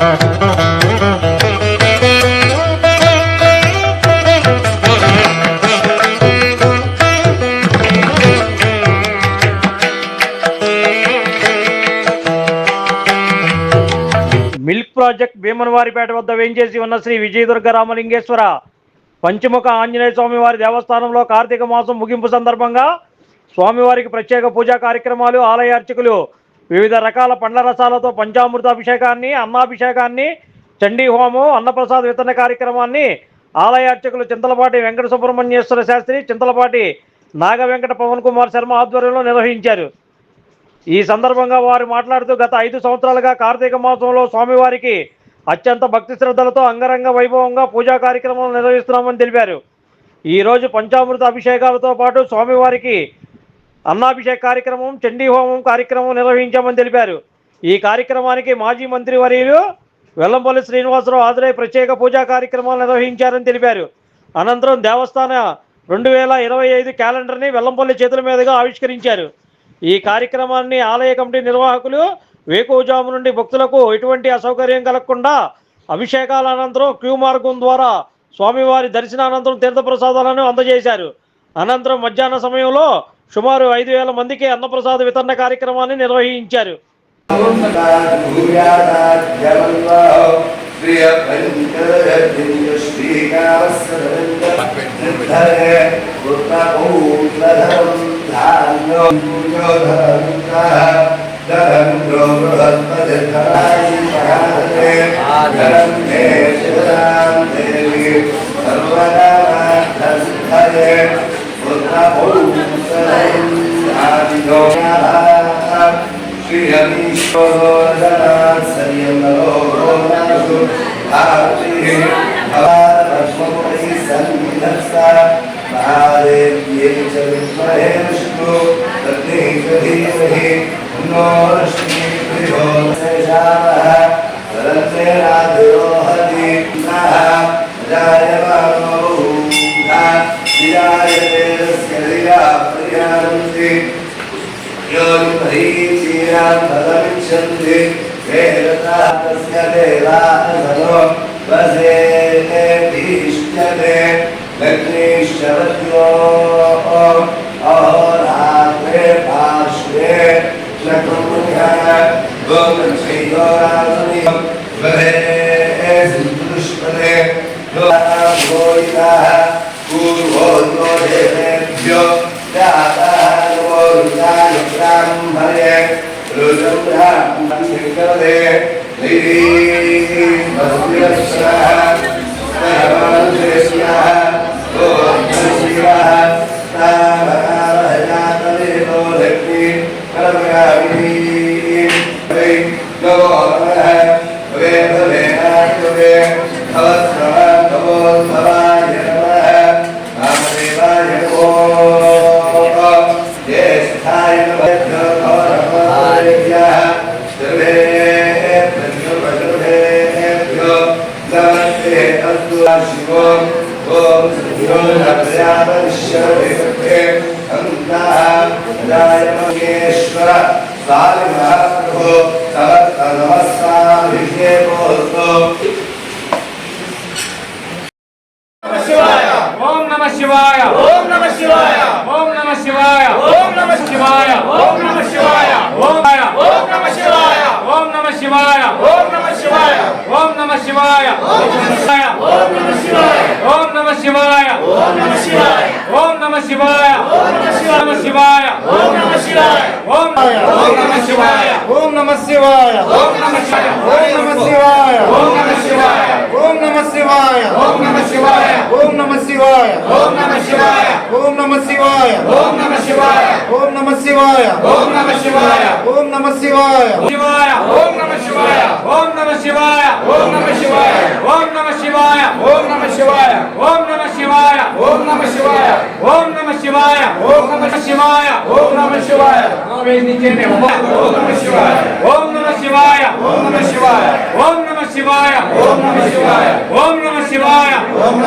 Milk project భీమనవారిపేట వద్ద వేంచేసి ఉన్న శ్రీ విజయదుర్గ రామలింగేశ్వర పంచముఖ ఆంజనేయ స్వామివారి దేవస్థానంలో కార్తీక మాసం ముగింపు సందర్భంగా స్వామివారికి ప్రత్యేక పూజా కార్యక్రమాలు, ఆలయ అర్చకులు వివిధ రకాల పండ్ల రసాలతో పంచామృతాభిషేకాన్ని, అన్నాభిషేకాన్ని, చండీ హోమం, అన్నప్రసాద వితరణ కార్యక్రమాన్ని ఆలయ అర్చకులు చింతలపాటి వెంకట సుబ్రహ్మణ్యేశ్వర శాస్త్రి, చింతలపాటి నాగ వెంకట పవన్ కుమార్ శర్మ ఆధ్వర్యంలో నిర్వహించారు. ఈ సందర్భంగా వారు మాట్లాడుతూ గత 5 సంవత్సరాలుగా కార్తీక మాసంలో స్వామివారికి అత్యంత భక్తి శ్రద్ధలతో అంగరంగ వైభవంగా పూజా కార్యక్రమాలు నిర్వహిస్తున్నామని తెలిపారు. ఈరోజు పంచామృత అభిషేకాలతో పాటు స్వామివారికి అన్నాభిషేక కార్యక్రమం, చండీ హోమం కార్యక్రమం నిర్వహించామని తెలిపారు. ఈ కార్యక్రమానికి మాజీ మంత్రి వర్యులు వెల్లంపల్లి శ్రీనివాసరావు హాజరై ప్రత్యేక పూజా కార్యక్రమాలు నిర్వహించారని తెలిపారు. అనంతరం దేవస్థాన 2025 క్యాలెండర్ని వెల్లంపల్లి చేతుల మీదుగా ఆవిష్కరించారు. ఈ కార్యక్రమాన్ని ఆలయ కమిటీ నిర్వాహకులు వేకువజాము నుండి భక్తులకు ఎటువంటి అసౌకర్యం కలగకుండా అభిషేకాల అనంతరం క్యూ మార్గం ద్వారా స్వామివారి దర్శనానంతరం తీర్థప్రసాదాలను అందజేశారు. అనంతరం మధ్యాహ్న సమయంలో సుమారు 5,000 మందికి అన్నప్రసాద వితరణ కార్యక్రమాన్ని నిర్వహించారు. Om Namah Shivaya.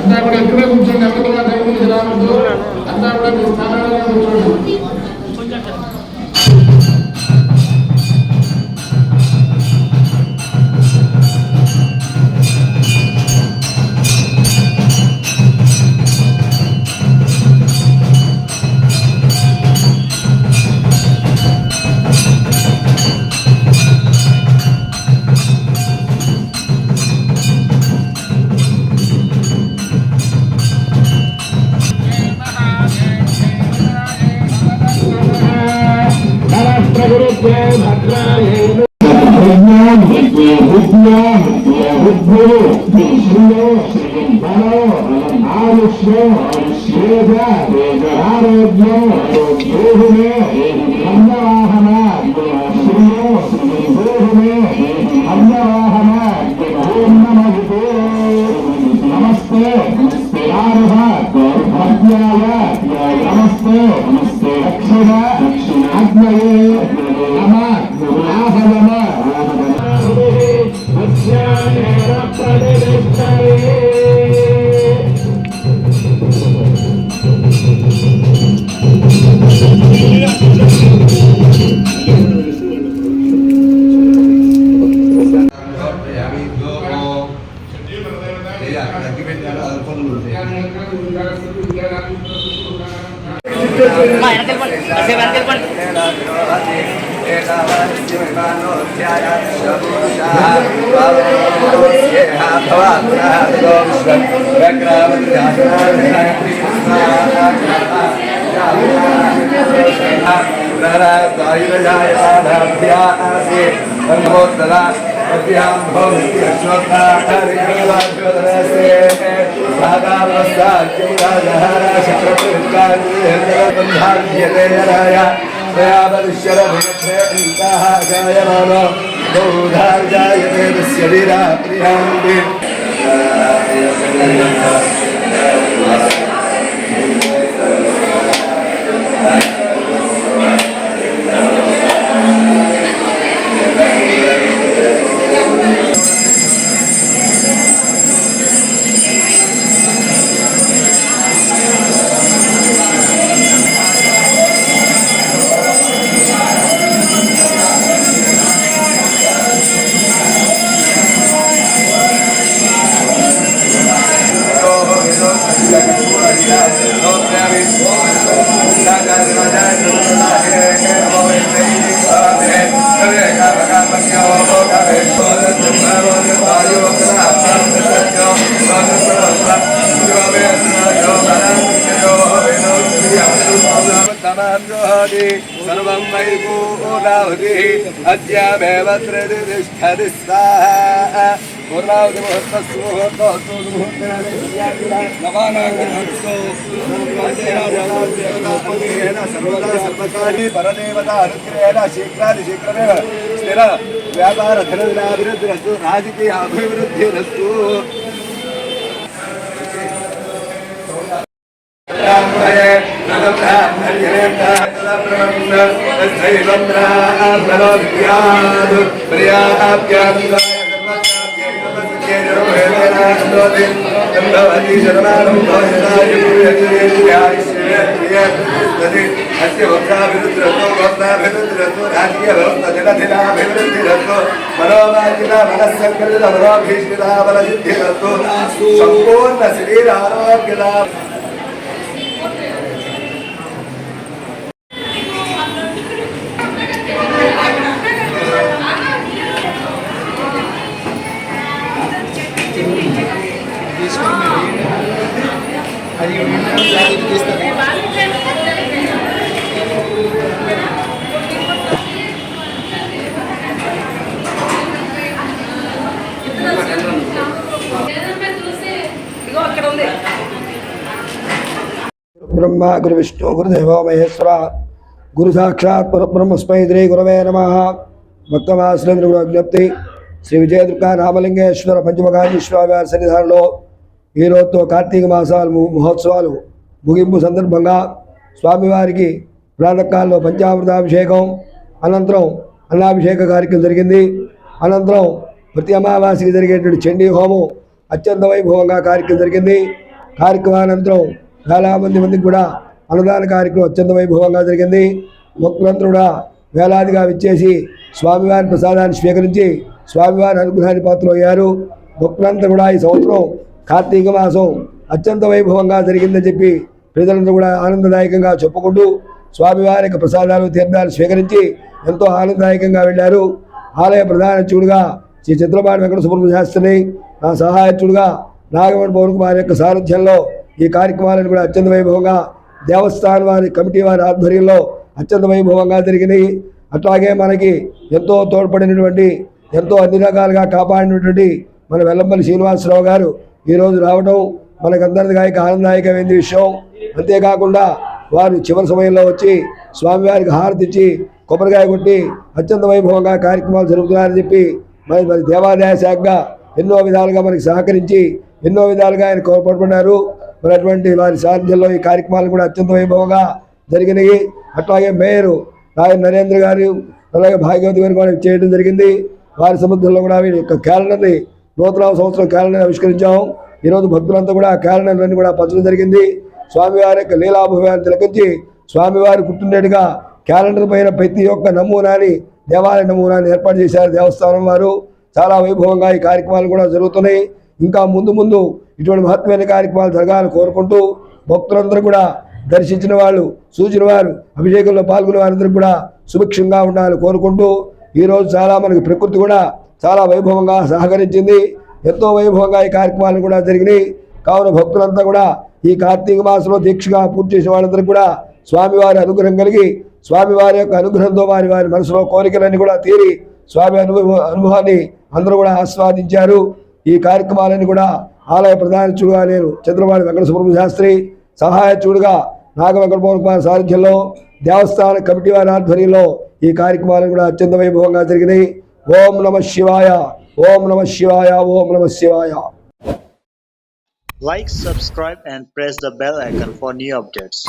అంతా కూడా ఎక్కడే కూర్చోండి, ఎవరికైనా టైం నుంచి రావద్దు, అంతా కూడా మీ స్థానాల్లో కూర్చోండి. सर्वं मयि पूर्णाहुतिः अद्यामेव त्रिदिष्ठति स्वाहा पूर्णाहुति मुहूर्तस्तु मुहूर्तस्तु नवानागतस्तु सर्वदा सर्वकार्ये परदेवता अनुग्रहेण शीघ्रातिशीघ्रमेव स्थिर व्यापार धनदिनाभिवृद्धिरस्तु राजकीय अभिवृद्धिरस्तु संपूर्ण शरीर आरोग्य తీసుకొని ब्रह्मा गुरु विष्णु गुरुदेवो महेश्वरा गुरु साक्षात् परब्रह्मस्मै श्री गुरवे नमः భక్తవాసులందరూ కూడా విజ్ఞప్తి శ్రీ విజయదుర్గా రామలింగేశ్వర పంచమకాళీశ్వర వారి సన్నిధానంలో ఈ రోజుతో కార్తీక మాసాలు మహోత్సవాలు ముగింపు సందర్భంగా స్వామివారికి ప్రాతకాలంలో పంచామృతాభిషేకం అనంతరం అన్నాభిషేక కార్యక్రమం జరిగింది. అనంతరం ప్రతి అమావాస్యకి జరిగేటువంటి చండీ హోమం అత్యంత వైభవంగా కార్యక్రమం జరిగింది. కార్యక్రమానంతరం చాలా మందికి కూడా అన్నదాన కార్యక్రమం అత్యంత వైభవంగా జరిగింది. భక్తులందరూ కూడా వేలాదిగా విచ్చేసి స్వామివారి ప్రసాదాన్ని స్వీకరించి స్వామివారి అనుగ్రహాన్ని పాత్రలయ్యారు. భక్తులంతా కూడా ఈ సంవత్సరం కార్తీక మాసం అత్యంత వైభవంగా జరిగిందని చెప్పి ప్రజలందరూ కూడా ఆనందదాయకంగా చెప్పుకుంటూ స్వామివారి యొక్క ప్రసాదాలు తీర్థాలు స్వీకరించి ఎంతో ఆనందదాయకంగా వెళ్ళారు. ఆలయ ప్రధాన అర్చకుడుగా శ్రీ చిత్రపాటి వెంకట సుబ్రహ్మణ్య శాస్త్రిని, నా సహాయకుడుగా నాగమణి పవన్ కుమార్ యొక్క సారథ్యంలో ఈ కార్యక్రమాలను కూడా అత్యంత వైభవంగా దేవస్థానం వారి కమిటీ వారి ఆధ్వర్యంలో అత్యంత వైభవంగా జరిగినాయి. అట్లాగే మనకి ఎంతో తోడ్పడినటువంటి ఎంతో అన్ని రకాలుగా కాపాడినటువంటి మన వెల్లంపల్లి శ్రీనివాసరావు గారు ఈరోజు రావడం మనకందరికీ ఆనందదాయకమైన విషయం. అంతేకాకుండా వారు చివరి సమయంలో వచ్చి స్వామివారికి హారతి ఇచ్చి కొబ్బరికాయ కొట్టి అత్యంత వైభవంగా కార్యక్రమాలు జరుగుతున్నారని చెప్పి మరి దేవాదాయ శాఖగా ఎన్నో విధాలుగా మనకి సహకరించి ఎన్నో విధాలుగా ఆయన కోల్పడుతున్నారు. మరి అటువంటి వారి సారథ్యంలో ఈ కార్యక్రమాలు కూడా అత్యంత వైభవంగా జరిగినాయి. అట్లాగే మేయరు రాయన్ నరేంద్ర గారు అలాగే భాగ్యవతి గారు కూడా చేయడం జరిగింది. వారి సముద్రంలో కూడా వీరి యొక్క క్యాలెండర్ని నూతన సంవత్సరం క్యాలెండర్ ఆవిష్కరించాము. ఈరోజు భక్తులంతా కూడా ఆ క్యాలెండర్ని కూడా పంచడం జరిగింది. స్వామివారి యొక్క లీలాభువాన్ని తిలకించి స్వామివారి గుర్తుండేట్టుగా క్యాలెండర్ పైన ప్రతి ఒక్క నమూనాని దేవాలయ నమూనాన్ని ఏర్పాటు చేశారు దేవస్థానం వారు. చాలా వైభవంగా ఈ కార్యక్రమాలు కూడా జరుగుతున్నాయి. ఇంకా ముందు ముందు ఇటువంటి మహత్వమైన కార్యక్రమాలు జరగాలని కోరుకుంటూ భక్తులందరూ కూడా దర్శించిన వాళ్ళు సూచిన వారు అభిషేకంలో పాల్గొనే వారందరూ కూడా సుభిక్షంగా ఉండాలని కోరుకుంటూ ఈరోజు చాలా మనకి ప్రకృతి కూడా చాలా వైభవంగా సహకరించింది. ఎంతో వైభవంగా ఈ కార్యక్రమాలు కూడా జరిగినాయి. కావున భక్తులంతా కూడా ఈ కార్తీక మాసంలో దీక్షగా పూర్తి చేసిన వాళ్ళందరికీ కూడా స్వామివారి అనుగ్రహం కలిగి స్వామివారి యొక్క అనుగ్రహంతో వారి మనసులో కోరికలన్నీ కూడా తీరి స్వామి అనుభవాన్ని అందరూ కూడా ఆస్వాదించారు. ఈ కార్యక్రమాలన్నీ కూడా ఆలయ ప్రధానచుడుగా నేను చంద్రబాబు వెంకట సుబ్రహ్మణ్య శాస్త్రి, సహాయచుడుగా నాగ వెంకట పవన్ కుమార్ సారథ్యంలో దేవస్థాన కమిటీ వారి ఆధ్వర్యంలో ఈ కార్యక్రమాలు కూడా అత్యంత వైభవంగా జరిగినాయి. ఓం నమః శివాయ, ఓం నమః శివాయ, ఓం నమః శివాయ. Like, subscribe and press the bell icon for new updates.